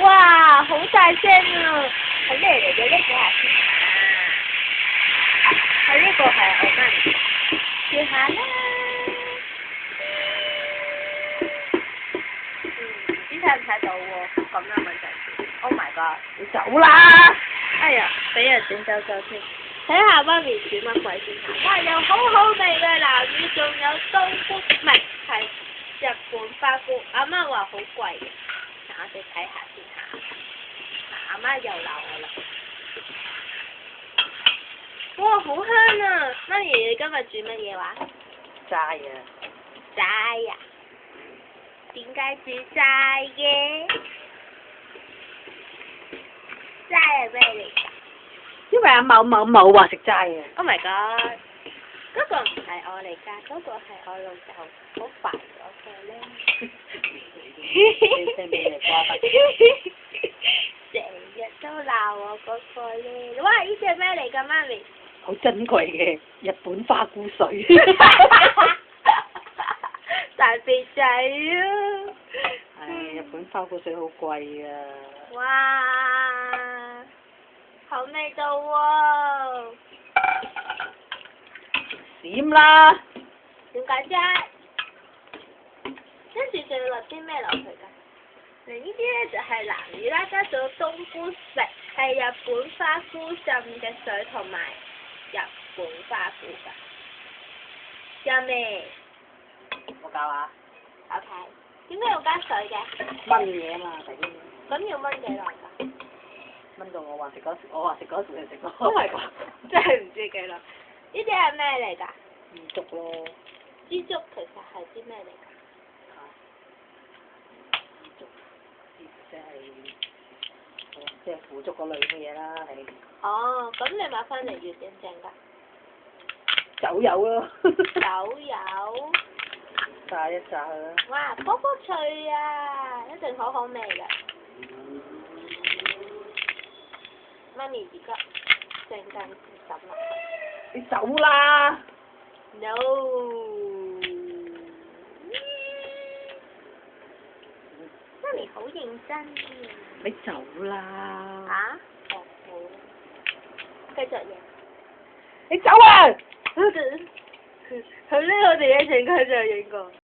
哇，好大聲啊！係咩嚟嘅？呢個係係呢個係我媽咪叫下啦。唔知睇唔睇到喎？咁樣問題。Oh my god！你走啦！哎呀，俾人整走咗添。睇下媽咪煮乜鬼先嚇！哇，有好好味嘅南乳，仲有冬菇，唔係日本花菇。阿媽話好貴嘅，我哋睇下先嚇。阿媽又鬧我啦！哇，好香啊！媽咪，你今日煮乜嘢話？齋啊！齋呀？點解煮齋嘅？齋係咩嚟㗎？因為阿某某某話食齋嘅。Oh my god！嗰個唔係我嚟㗎，嗰個係我老豆，好煩嗰個咧。你聽俾你瓜不？成日都鬧我嗰個咧，哇！呢隻咩嚟㗎，媽咪？好珍貴嘅日本花菇水。大肥仔啊！唉，日本花菇水好貴啊！哇！好味道喎！閃啦！點解啫？跟住仲要落啲咩落去㗎？嗱，呢啲咧就係南乳啦，加咗冬菇石，係日本花菇浸嘅水同埋日本花菇㗎。有味。我教下。OK。點解要加水嘅？炆嘢啊嘛，第啲。咁要炆幾耐㗎？炆到我話食嗰時，我話食嗰時就食嗰。Oh my god！真係唔知幾耐。呢啲係咩嚟㗎？魚粥咯。枝竹其實係啲咩嚟㗎？魚粥，即係腐竹嗰類嘅嘢啦，係。哦，咁你買翻嚟要點整㗎？酒油咯。酒油。炸一炸佢啦。哇，卜卜脆啊！一定好好味㗎。媽咪而家整緊什麼？你走啦 ！No。媽咪好認真嘅。你走啦！嚇？哦，好。繼續贏。你走啊！佢呢個電影情景就影過。